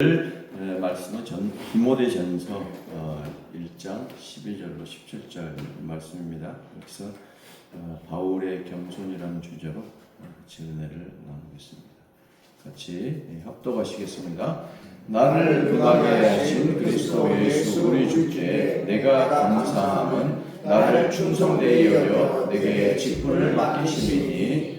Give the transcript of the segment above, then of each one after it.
말씀은 디모데전서 1장 11절로 17절 말씀입니다. 여기서 바울의 겸손이라는 주제로 같이 은혜를 나누겠습니다. 같이 합독하시겠습니다. 나를 응하게 하신 그리스도 예수 우리 주께 내가 감사함은 나를 충성되이 여겨 내게 직분을 맡기심이니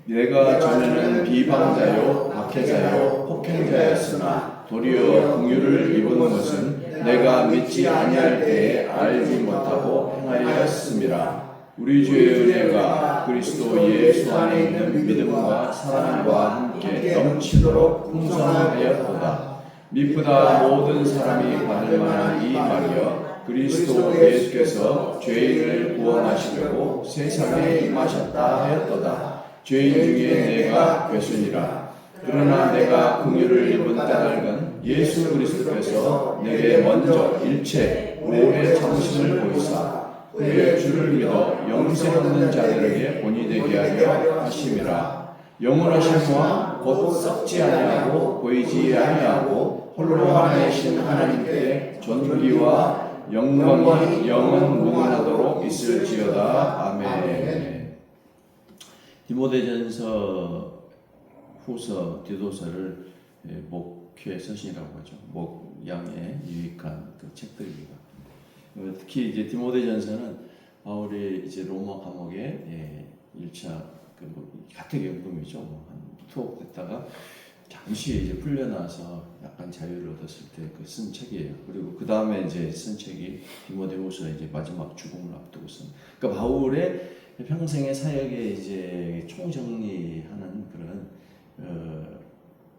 내가 전에는 비방자요 박해자요 폭행자였으나 도리어 긍휼을 입은 것은 내가 믿지 아니할 때에 알지 못하고 행하였음이라. 우리 주의 은혜가 그리스도 예수 안에 있는 믿음과 사랑과 함께 넘치도록 풍성하였도다. 미쁘다 모든 사람이 받을 만한 이 말이여 그리스도 예수께서 죄인을 구원하시려고 세상에 임하셨다 하였도다. 죄인 중에 내가 괴순이라. 그러나 내가 긍휼을 입은 까닭은 예수 그리스도께서 내게 먼저 일체 오래 참으심을 보이사 후에 주를 믿어 영생 없는 자들에게 본이 되게 하려 하심이라. 영원하신 왕 곧 썩지 아니하고 보이지 아니하고 홀로 하나이신 하나님께 존귀와 영광이 영원 무궁하도록 있을지어다. 아멘. 디모데전서 후서 디도서를 목회 서신이라고 하죠. 목양에 유익한 그 책들입니다. 특히 이제 디모데전서는 바울이 이제 로마 감옥에 1차 가택연금이죠. 한 투옥 됐다가 잠시 이제 풀려나서 약간 자유를 얻었을 때 그 쓴 책이에요. 그리고 그 다음에 이제 쓴 책이 디모데후서 이제 마지막 죽음을 앞두고 쓴. 그러니까 바울의 평생의 사역에 이제 총정리하는 그런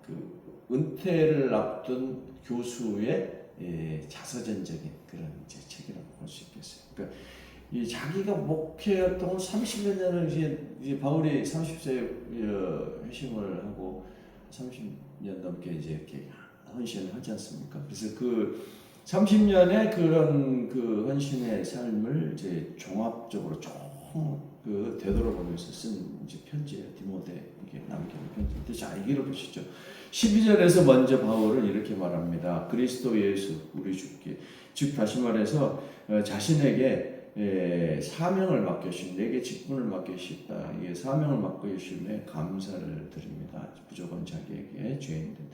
그 은퇴를 앞둔 교수의 자서전적인 그런 이제 책이라고 볼 수 있겠어요. 그러니까 이 자기가 목회활동을 30여 년을 이제 바울이 30세 회심을 하고 30년 넘게 이제 이렇게 헌신을 하지 않습니까? 그래서 그 30년의 그런 그 헌신의 삶을 이제 종합적으로 그 되돌아보면서 쓴 이제 편지예요. 디모데에게 남기는 편지. 자, 이기를 보시죠. 12절에서 먼저 바울은 이렇게 말합니다. 그리스도 예수 우리 주께, 즉 다시 말해서 자신에게 사명을 맡겨주신, 내게 직분을 맡겨주셨다. 이게 사명을 맡겨주심에 감사를 드립니다. 무조건 자기에게 죄인들.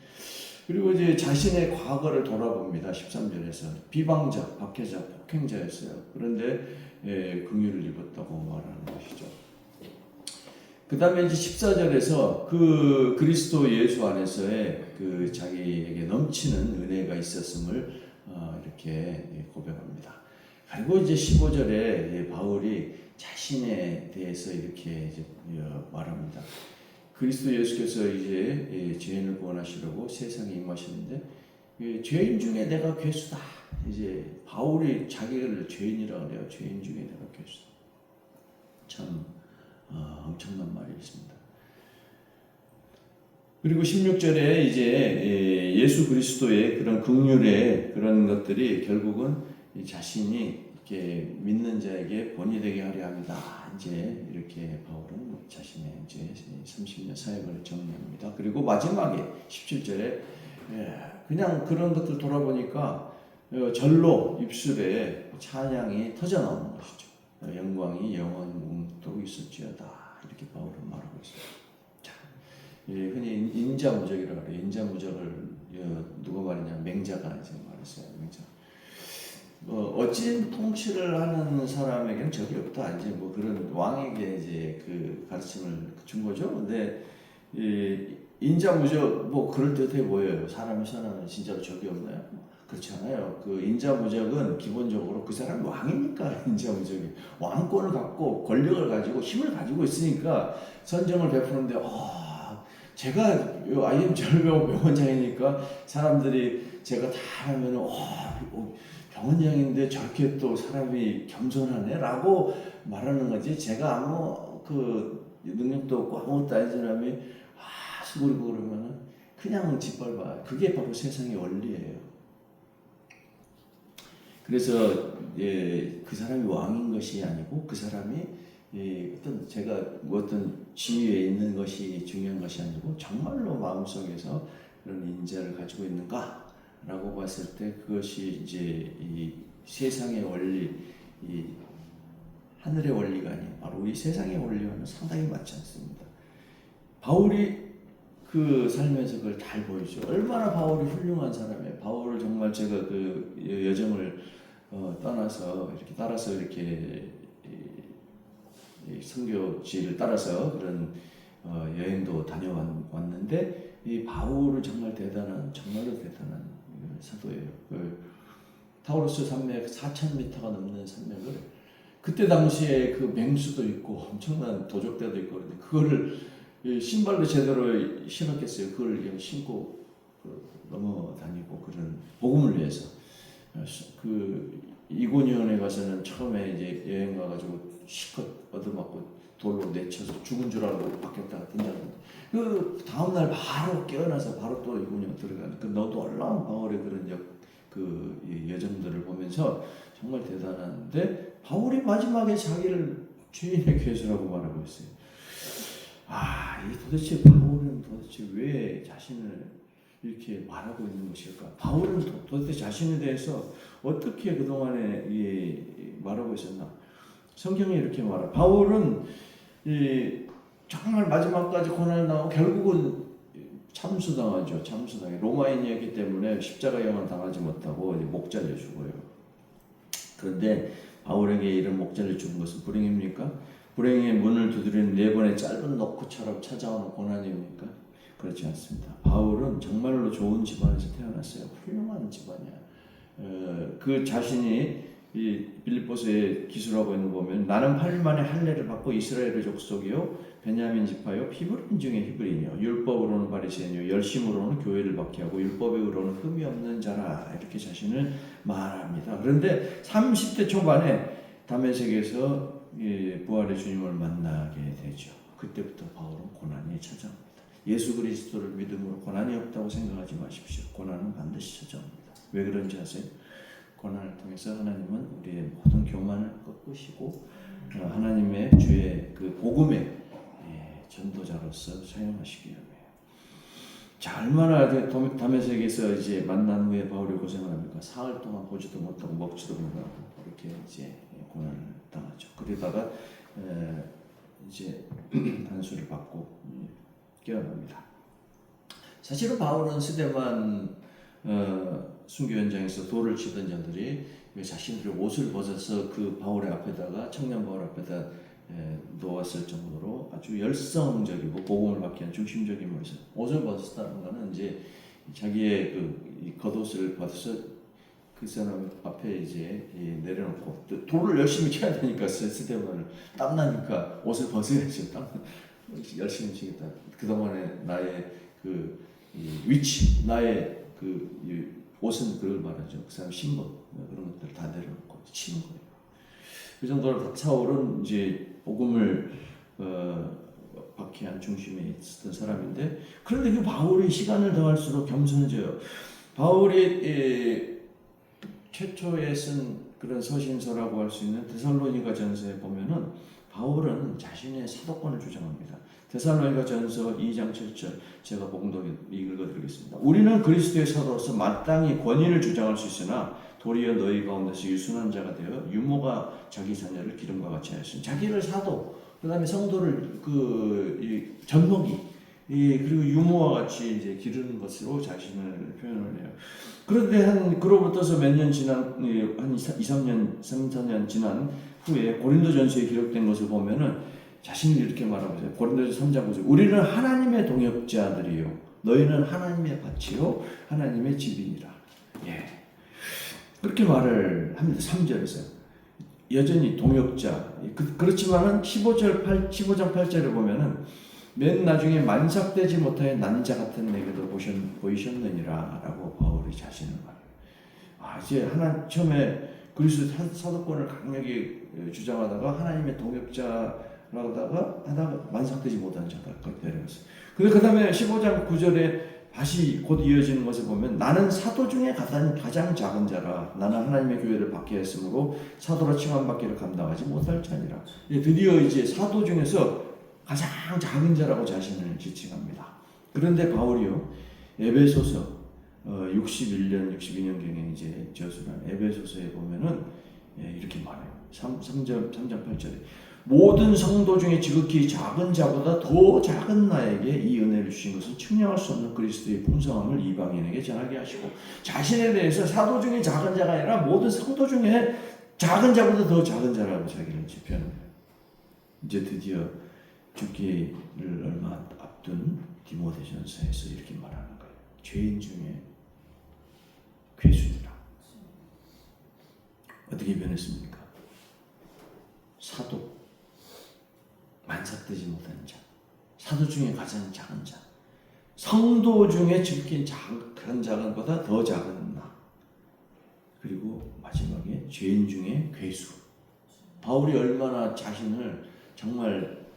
그리고 이제 자신의 과거를 돌아봅니다. 13절에서 비방자, 박해자, 폭행자였어요. 그런데 긍휼을 입었다고 말하는 것이죠. 그 다음에 이제 14절에서 그 그리스도 예수 안에서의 그 자기에게 넘치는 은혜가 있었음을 이렇게 고백합니다. 그리고 이제 15절에 바울이 자신에 대해서 이렇게 이제 말합니다. 그리스도 예수께서 이제 죄인을 구원하시려고 세상에 임하셨는데 죄인 중에 내가 괴수다. 이제 바울이 자기를 죄인이라고 그래요. 죄인 중에 내가 괴수다. 참 엄청난 말이었습니다. 그리고 16절에 이제 예수 그리스도의 그런 긍휼의 그런 것들이 결국은 자신이 이렇게 믿는 자에게 본이 되게 하려 합니다. 이제 이렇게 바울은 자신의 이제 30년 사역을 정리합니다. 그리고 마지막에 17절에 그냥 그런 것들 돌아보니까 절로 입술에 찬양이 터져 나오는 것이죠. 영광이 영원 묵도록 있을지어다. 이렇게 바울은 말하고 있습니다. 자, 흔히 인자무적이라고 해요. 인자무적을 누가 말했냐? 맹자가 이제 말했어요. 맹자. 어찌 통치를 하는 사람에게는 적이 없다. 이제 뭐 그런 왕에게 이제 그 가르침을 준 거죠. 근데 인자무적 뭐 그럴 듯해 보여요. 사람이 선하면 진짜로 적이 없나요? 그렇지 않아요. 그 인자무적은 기본적으로 그 사람이 왕이니까 인자무적이 왕권을 갖고 권력을 가지고 힘을 가지고 있으니까 선정을 베푸는데 제가 IM 병원장이니까 사람들이 제가 다 하면은 병원장인데 저렇게 또 사람이 겸손하네 라고 말하는 거지. 제가 아무 그 능력도 없고 아무것도 아닌 사람이 수고리고 그러면은 그냥 짓밟아요. 그게 바로 세상의 원리예요. 그래서 그 사람이 왕인 것이 아니고 그 사람이 어떤 제가 어떤 지위에 있는 것이 중요한 것이 아니고 정말로 마음속에서 그런 인자를 가지고 있는가라고 봤을 때 그것이 이제 이 세상의 원리, 이 하늘의 원리가 아닌 바로 이 세상의 원리와는 상당히 맞지 않습니다. 바울이 그 살면서 그걸 잘 보이죠. 얼마나 바울이 훌륭한 사람이에요. 바울을 정말 제가 그 여정을 떠나서 이렇게 따라서 이렇게 선교지를 따라서 그런 여행도 다녀왔는데 이 바울은 정말 정말로 대단한 사도예요. 그 타우루스 산맥 4,000m가 넘는 산맥을 그때 당시에 그 맹수도 있고 엄청난 도적대도 있고 그런데 그거를 신발도 제대로 신었겠어요. 그걸 그냥 신고 넘어다니고 그런 복음을 위해서. 그 이고니온에 가서는 처음에 이제 여행 가가지고 실컷 얻어맞고 돌로 내쳐서 죽은 줄 알고 바뀌었다가 뜬다는데 그 다음날 바로 깨어나서 바로 또 이고니온 들어가는 그 놀라운 바울의 그런 그 여정들을 보면서 정말 대단한데 바울이 마지막에 자기를 죄인의 괴수라고 말하고 있어요. 이 도대체 바울은 도대체 왜 자신을 이렇게 말하고 있는 것일까? 바울은 도대체 자신에 대해서 어떻게 그동안에 말하고 있었나? 성경이 이렇게 말해. 바울은 정말 마지막까지 고난을 당하고 결국은 참수당하죠. 참수당해. 로마인이었기 때문에 십자가형은 당하지 못하고 목 잘려 죽어요. 그런데 바울에게 이런 목 잘려 죽은 것은 불행입니까? 불행의 문을 두드리는 4번의 짧은 노크처럼 찾아오는 고난입니까? 그렇지 않습니다. 바울은 정말로 좋은 집안에서 태어났어요. 훌륭한 집안이야. 그 자신이 이 빌립보서에 기술하고 있는 거 보면 나는 8일 만에 할례를 받고 이스라엘의 족속이요 베냐민 지파요 히브리인 중에 히브리인이요 율법으로는 바리새인이요 열심으로는 교회를 박해하고 율법에 의로는 흠이 없는 자라 이렇게 자신을 말합니다. 그런데 30대 초반에 다메섹에서 부활의 주님을 만나게 되죠. 그때부터 바울은 고난이 찾아옵니다. 예수 그리스도를 믿음으로 고난이 없다고 생각하지 마십시오. 고난은 반드시 찾아옵니다. 왜 그런지 아세요? 고난을 통해서 하나님은 우리의 모든 교만을 꺾으시고 하나님의 주의 그 복음의 전도자로서 사용하시기 위함이에요. 자, 얼마나 다메섹에서 이제 만난 후에 바울이 고생을 합니까? 사흘 동안 보지도 못하고 먹지도 못하고 이렇게 이제 고난을 당하죠. 그러다가 이제 단수를 받고 깨어납니다. 사실은 바울은 스데반 순교 현장에서 돌을 치던 자들이 자신들의 옷을 벗어서 그 바울의 앞에다가 청년 바울 앞에다 놓았을 정도로 아주 열성적이고 복음을 받기 위한 중심적인 모습. 옷을 벗었다는 것은 이제 자기의 그 겉옷을 벗어서 그 사람 앞에 이제 내려놓고 또 돌을 열심히 쳐야 되니까 스데반을 땀나니까 옷을 벗어야죠. 열심히 치겠다. 그동안에 나의 그 위치, 나의 그 옷은 그걸 말하죠. 그 사람 신분 그런 것들 다 내려놓고 치는 거예요. 그 정도로 사울은 이제 복음을 박해한 중심에 있었던 사람인데 그런데 그 바울이 시간을 더할수록 겸손해져요. 바울이 최초에 쓴 그런 서신서라고 할 수 있는 데살로니가 전서에 보면은 바울은 자신의 사도권을 주장합니다. 데살로니가 전서 2장 7절 제가 복음독에 읽어드리겠습니다. 우리는 그리스도의 사도로서 마땅히 권위를 주장할 수 있으나 도리어 너희 가운데서 유순한 자가 되어 유모가 자기 자녀를 기름과 같이 하였으니 자기를 사도 그 다음에 성도를 전목이 그리고 유모와 같이 이제 기르는 것으로 자신을 표현을 해요. 그런데 그로부터서 몇 년 지난 한 2-3년 3-4년 지난 후에 고린도전서에 기록된 것을 보면은 자신이 이렇게 말하고 있어요. 고린도전서 3장 9절 우리는 하나님의 동역자들이요 너희는 하나님의 밭이요 하나님의 집이니라. 그렇게 말을 합니다. 3절에서 여전히 동역자. 그렇지만은 15장 8절에 보면은 맨 나중에 만삭되지 못하여 난자 같은 내게도 보이셨느니라 라고 바울이 자신을 말해요. 이제 처음에 그리스도 사도권을 강력히 주장하다가 하나님의 동역자라다가 하다가 만삭되지 못한 자다 그렇게 내려갔어요. 그 다음에 15장 9절에 다시 곧 이어지는 것을 보면 나는 사도 중에 가장 작은 자라 나는 하나님의 교회를 받게 했으므로 사도로 칭함받기를 감당하지 못할 자니라. 드디어 이제 사도 중에서 가장 작은 자라고 자신을 지칭합니다. 그런데 바울이요 에베소서 61년, 62년경에 이제 저술한 에베소서에 보면은 이렇게 말해요. 3장 8절에 모든 성도 중에 지극히 작은 자보다 더 작은 나에게 이 은혜를 주신 것은 측량할 수 없는 그리스도의 풍성함을 이방인에게 전하게 하시고 자신에 대해서 사도 중에 작은 자가 아니라 모든 성도 중에 작은 자보다 더 작은 자라고 자기를 지표하는 거예요. 이제 드디어 죽기를 얼마 앞둔 디모데전서에서 이렇게 말하는 거예요. 죄인 중에 괴수니라. 어떻게 변했습니까? 사도, 만삭되지 못한 자, 사도 중에 가장 작은 자, 성도 중에 지극히 작은 자보다 더 작은 나, 그리고 마지막에 죄인 중에 괴수. 바울이 얼마나 자신을 정말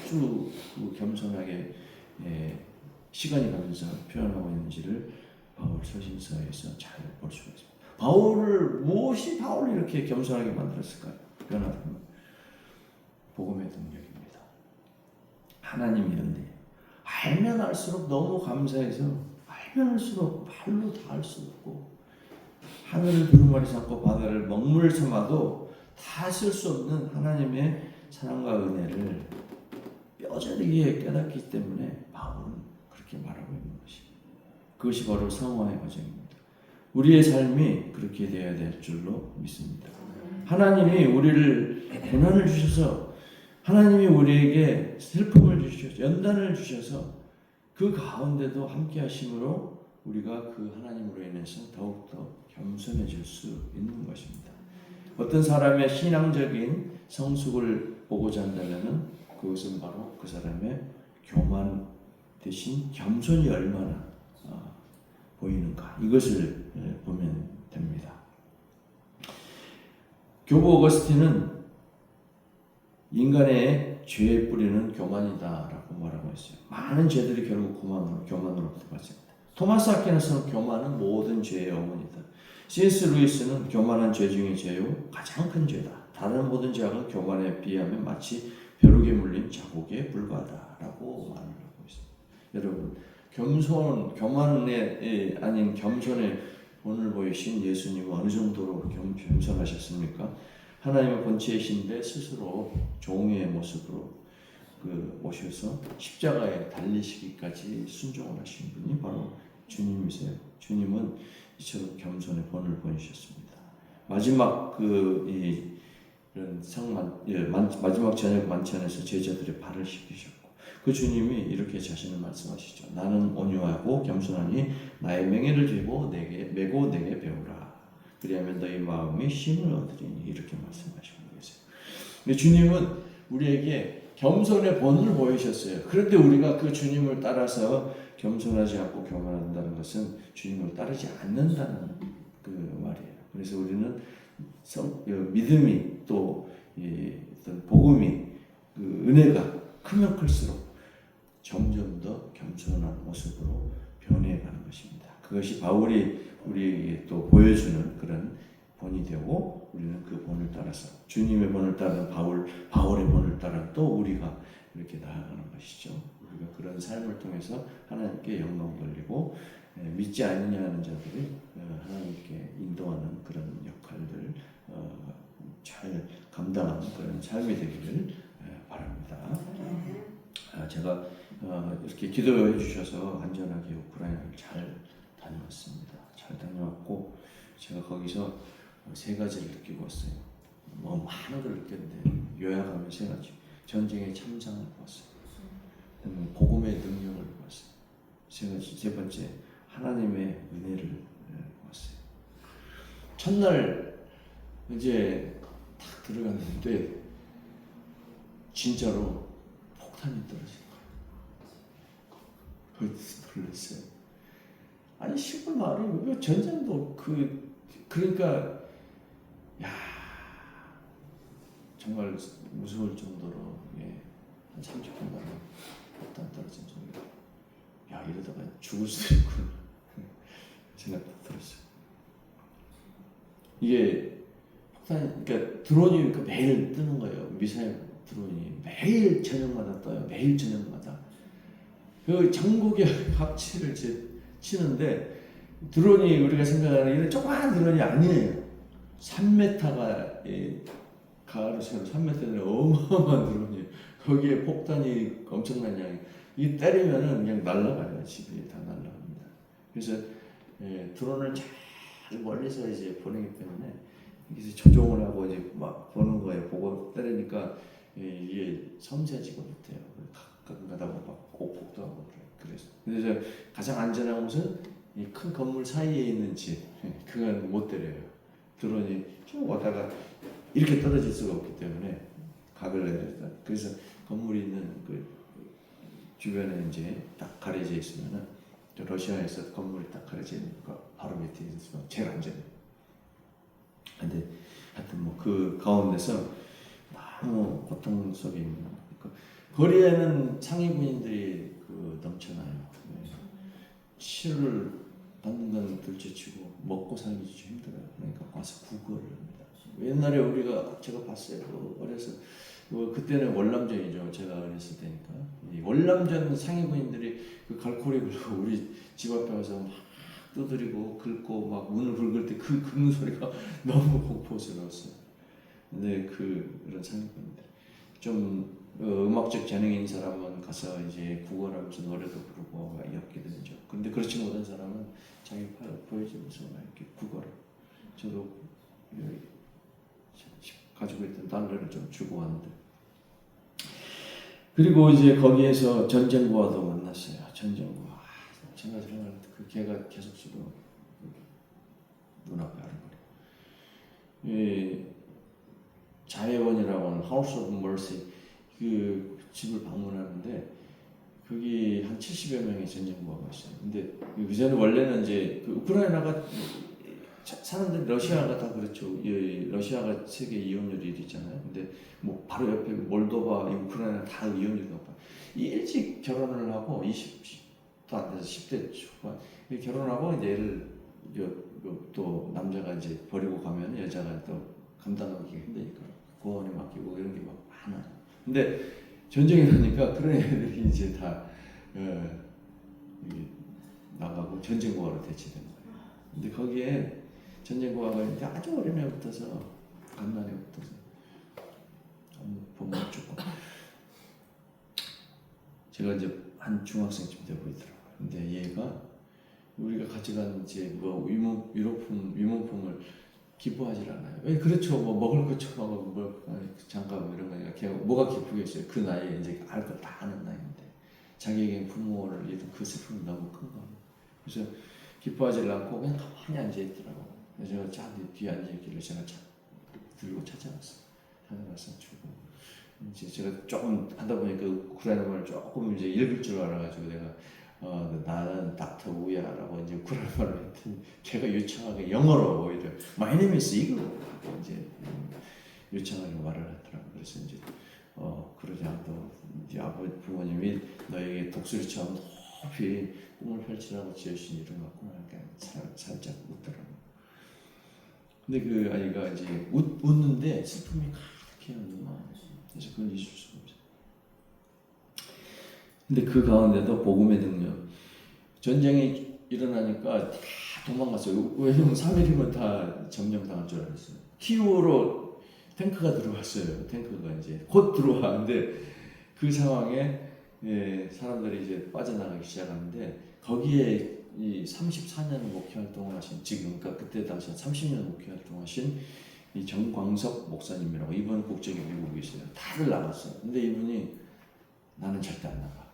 아주 겸손하게 시간이 가면서 표현하고 있는지를 바울 서신서에서 잘 볼 수가 있습니다. 무엇이 바울을 이렇게 겸손하게 만들었을까요? 변화된 복음의 동력입니다. 하나님이 은혜예요. 알면 알수록 너무 감사해서 알면 알수록 말로 다 할 수 없고 하늘을 두루마리 삼고 바다를 먹물 삼아도 다 쓸 수 없는 하나님의 사랑과 은혜를 뼈저리게 깨닫기 때문에 바울은 그렇게 말하고 있는 것입니다. 그것이 바로 성화의 과정입니다. 우리의 삶이 그렇게 되어야 될 줄로 믿습니다. 하나님이 우리를 고난을 주셔서 하나님이 우리에게 슬픔을 주셔서 연단을 주셔서 그 가운데도 함께 하심으로 우리가 그 하나님으로 인해서 더욱더 겸손해질 수 있는 것입니다. 어떤 사람의 신앙적인 성숙을 보고자 한다면 그것은 바로 그 사람의 교만 대신 겸손이 얼마나 보이는가 이것을 보면 됩니다. 교부 어거스틴은 인간의 죄의 뿌리는 교만이다라고 말하고 있어요. 많은 죄들이 결국 교만으로부터 발생합니다. 토마스 아퀴나스는 교만은 모든 죄의 어머니다. C.S. 루이스는 교만한 죄 중에 죄요 가장 큰 죄다. 다른 모든 죄악은 교만에 비하면 마치 벼룩에 물린 자국에 불과하다라고 말을 하고 있습니다. 여러분 교만에 아닌 겸손의 본을 보이신 예수님은 어느 정도로 겸손하셨습니까? 하나님의 본체이신데 스스로 종의 모습으로 오셔서 십자가에 달리시기까지 순종을 하신 분이 바로 주님이세요. 주님은 이처럼 겸손의 본을 보이셨습니다. 마지막 마지막 저녁 만찬에서 제자들의 발을 씻기셨고 그 주님이 이렇게 자신을 말씀하시죠. 나는 온유하고 겸손하니 나의 맹해를 메고 내게 배우라. 그리하면 너희 마음이 쉼을 얻으리니 이렇게 말씀하시고 계세요. 근데 주님은 우리에게 겸손의 본을 보이셨어요. 그런데 우리가 그 주님을 따라서 겸손하지 않고 교만한다는 것은 주님을 따르지 않는다는 그 말이에요. 그래서 우리는 믿음이 또 어떤 복음이 은혜가 크면 클수록 점점 더 겸손한 모습으로 변해가는 것입니다. 그것이 바울이 우리에게 또 보여주는 그런 본이 되고 우리는 그 본을 따라서 주님의 본을 따르는 바울의 본을 따라 또 우리가 이렇게 나아가는 것이죠. 우리가 그런 삶을 통해서 하나님께 영광 돌리고 믿지 않느냐 하는 자들이 하나님께 인도하는 그런 역할들 잘 감당하는 그런 삶이 되기를 바랍니다. 제가 이렇게 기도해 주셔서 안전하게 우크라이나를 잘 다녀왔습니다. 잘 다녀왔고 제가 거기서 세 가지를 느끼고 왔어요. 많은 걸 느꼈는데 요약하면 세 가지. 전쟁의 참상을 보았어요. 복음의 능력을 보았어요. 세 가지. 세 번째, 하나님의 은혜를 보았어요. 첫날 이제 딱 들어갔는데 진짜로 폭탄이 떨어진 거예요. 놀랐어요. 아니 시골 마을이 전쟁도 그러니까 정말 무서울 정도로 한 30분 만에 폭탄 떨어진 소리가 이러다가 죽을 수도 있구나 생각도 들었어요. 이게 폭탄 그러니까 드론이 매일 뜨는 거예요. 미사일 드론이 매일 저녁마다 떠요. 매일 저녁마다 그 전국의 각지를 치는데 드론이 우리가 생각하는 이런 조그만 드론이 아니에요. 3m가 가로세로 3m는 어마어마한 드론이에요. 거기에 폭탄이 엄청난 양이 이 때리면은 그냥 날아가요. 집이 다 날아갑니다. 그래서 드론을 잘 멀리서 이제 보내기 때문에 이제 조종을 하고 이제 막 보는 거예요. 보고 때리니까 이게 섬세하지가 못해요. 가끔 가다 보면 막 꼭꼭도 하고 그래서. 그래서 가장 안전한 곳은 이 큰 건물 사이에 있는 집. 그건 못 때려요. 드론이 쭉 왔다가 이렇게 떨어질 수가 없기 때문에 각을 내렸다. 그래서 건물이 있는 그 주변에 이제 딱 가려져 있으면은 러시아에서 건물이 딱 가려져 있는 거 바로 밑에 있으면 제일 안전해요. 근데 하여튼 뭐 그 가운데서 너무 고통 속에 있는 거리에는 상위군인들이 넘쳐나요. 치료를 받는 건 둘째치고 먹고 살기 좀 힘들어요. 그러니까 와서 구걸을 합니다. 옛날에 제가 봤어요. 어려서 그때는 월남전이죠. 제가 어렸을 때니까 이 월남전 상위군인들이 그 갈고리 긁고 우리 집 앞에 와서 막 두드리고 긁고 막 문을 긁을 때 그 긁는 소리가 너무 공포스러웠어요. 근데 그런 상위군인들 좀 음악적 재능 있는 사람은 가서 이제 구걸하면서 노래도 부르고 이렇게 되죠. 근데 그렇지 못한 사람은 자기 팔 보여주면서 이렇게 구걸을. 저도 가지고 있던 달러를 좀 주고 왔는데. 그리고 이제 거기에서 전쟁부하도 만났어요. 전쟁부. 제가 생각할 때 그 걔가 계속 지금 눈앞에 아른거려. 자해원이라고 하는 하우스 오브 머시 그 집을 방문하는데 거기 한 70여 명의 전쟁부하가 있어요. 근데 그전에 원래는 이제 그 우크라이나가 사람들 러시아가 다 그렇죠. 러시아가 세계 이혼율이 1위잖아요. 근데 뭐 바로 옆에 몰도바, 우크라이나 다 이혼율이 높아요. 일찍 결혼을 하고 20도 안 돼서 10대 초반 결혼하고 이제 애를 또 남자가 이제 버리고 가면 여자가 또 감당하기 힘드니까 고아원에 맡기고 이런 게 막 많아요. 근데 전쟁이 나니까 그런 애들이 이제 다 나가고 전쟁고아로 대체된 거예요. 근데 거기에 전쟁고아가 이제 아주 어린 애부터서 갓난 애부터서 보면 좋고 제가 이제 한 중학생쯤 돼 보이더라고요. 근데 얘가 우리가 가져간 이제 뭐 위문품을 기뻐하지 않아요. 왜 그렇죠. 뭐 먹을 것 처먹고 뭐 장갑 뭐 이런 거니까 걔가 뭐가 기쁘겠어요. 그 나이에 이제 알 거 다 아는 나이인데 자기에게 부모를 잃은 그 슬픔이 너무 큰 거예요. 그래서 기뻐하지 않고 그냥 가만히 앉아 있더라고. 그래서 제가 자 뒤에 앉아 있기를 제가 들고 찾아왔어요. 찾아와서 주고 이제 제가 조금 하다 보니까 우크라이나 말을 조금 이제 읽을 줄 알아가지고 내가 나는 닥터 우야라고 이제 우크라이나 말을 했더니 걔가 유창하게 영어로 오히려 My name is Eagle 이제 유창하게 말을 하더라고. 그래서 이제 그러지 않고 이제 아버지 부모님이 너에게 독수리처럼 높이 꿈을 펼치라고 지으신 이름 같구나. 그러니까 살짝 웃더라고. 근데 그 아이가 이제 웃는데 슬픔이 그렇게 너무 그래서 그걸 잊을 수가 없어요. 근데 그 가운데도 복음의 능력. 전쟁이 일어나니까 다 도망갔어요. 왜냐면 3일이면 다 점령당할 줄 알았어요. 키우로 탱크가 들어왔어요. 탱크가 이제 곧 들어왔는데 그 상황에 사람들이 이제 빠져나가기 시작하는데 거기에 이 34년 목회 활동을 하신 지금 그러니까 그때 당시 30년 목회 활동하신 이 정광석 목사님이라고 이분 국적이 미국에 있어요. 다들 나갔어요. 근데 이분이 나는 절대 안 나가.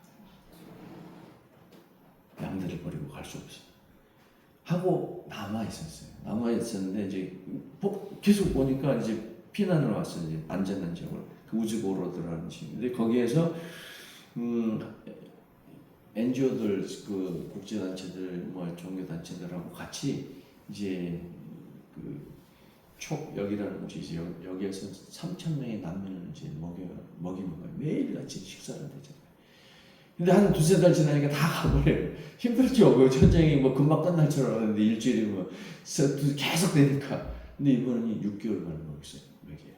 양들을 버리고 갈 수 없어. 하고 남아 있었어요. 남아 있었는데 이제 계속 보니까 이제 피난을 왔어요. 이제 안전한 지역으로 그 우즈고로드라는 지역. 근데 거기에서 NGO들 그 국제 단체들 뭐 종교 단체들하고 같이 이제 그 촉역이라는 곳이 이제 여기에서 3,000명의 난민을 이제 먹이는 거예요. 매일같이 식사를 되잖아요. 근데 한 두세 달 지나니까 다 가버려요. 힘들죠. 그 전쟁이 뭐 금방 끝날 줄 알았는데 일주일이면 계속 되니까. 근데 이번에 6개월 만에 먹였어요. 먹여요.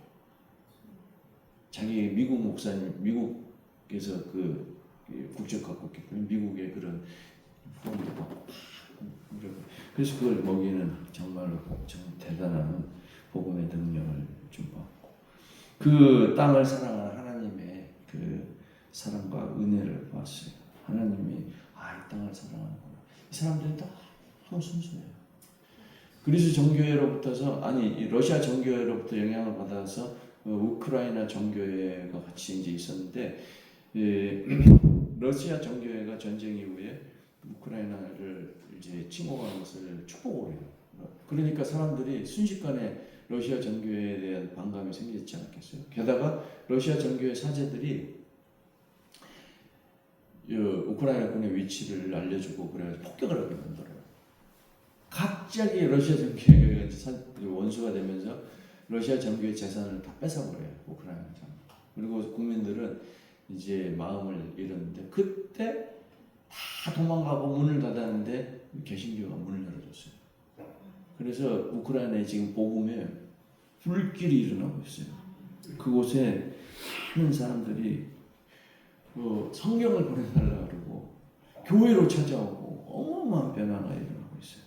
자기 미국 목사님, 미국에서 그 국적 갖고 있기 때문에 미국의 그런 후원도 받고 그래서 그걸 먹이는 정말로 대단한 복음의 능력을 좀 받고 그 땅을 사랑하는 하나님의 그 사랑과 은혜를 봤어요. 하나님이 이 땅을 사랑하는구나. 이 사람들이 너무 순수해요. 그리스 정교회로부터서 이 러시아 정교회로부터 영향을 받아서 우크라이나 정교회가 같이 이제 있었는데 러시아 정교회가 전쟁 이후에 우크라이나를 이제 침공하는 것을 축복을 해요. 그러니까 사람들이 순식간에 러시아 정교회에 대한 반감이 생기지 않았겠어요. 게다가 러시아 정교회 사제들이 우크라이나 군의 위치를 알려주고 그래서 폭격을 하게 만들어요. 갑자기 러시아 정교회가 원수가 되면서 러시아 정교회 재산을 다 뺏어버려요. 우크라이나에서. 그리고 국민들은 이제 마음을 잃었는데 그때 다 도망가고 문을 닫았는데 개신교가 문을 열어줬어요. 그래서 우크라이나에 지금 복음에 불길이 일어나고 있어요. 그곳에 많은 사람들이 성경을 보내달라 그러고 교회로 찾아오고 어마어마한 변화가 일어나고 있어요.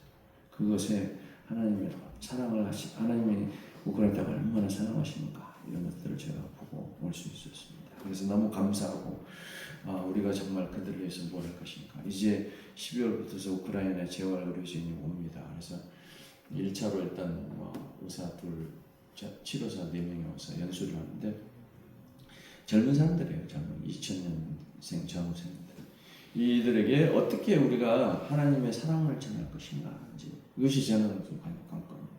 그것에 하나님의 사랑을 하나님이 우크라이나가 얼마나 사랑하시는가 이런 것들을 제가 보고 올 수 있었습니다. 그래서 너무 감사하고 우리가 정말 그들을 위해서 뭘 할 것인가. 이제 12월부터서 우크라이나에 재활 의료진이 옵니다. 그래서 1차로 일단 의사 치료사 4명이 와서 연수를 하는데 젊은 사람들이에요. 젊은 2000년생 전후생들. 이들에게 어떻게 우리가 하나님의 사랑을 전할 것인가 이것이 저는 좀 관건입니다.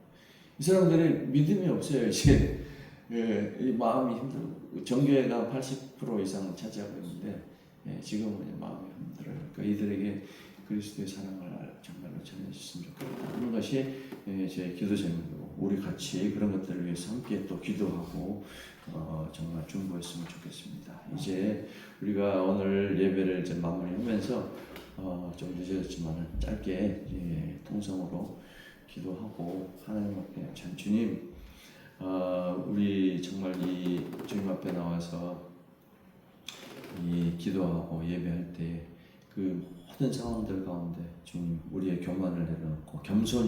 이 사람들이 믿음이 없어요. 이제 이 마음이 힘들고 정교회가 80% 이상 차지하고 있는데 지금은 마음이 힘들어요. 그러니까 이들에게 그리스도의 사랑을 정말로 전해주셨으면 좋겠다. 그런 것이 제 기도 제목이고 우리 같이 그런 것들을 위해서 함께 또 기도하고 정말 중보했으면 좋겠습니다. 이제 우리가 오늘 예배를 이제 마무리하면서 좀 늦어졌지만 짧게 통성으로 기도하고 하나님 앞에 참 주님 우리 정말 이 주님 앞에 나와서 이 기도하고 예배할 때 그 모든 상황들 가운데 주님 우리의 교만을 내려놓고 겸손히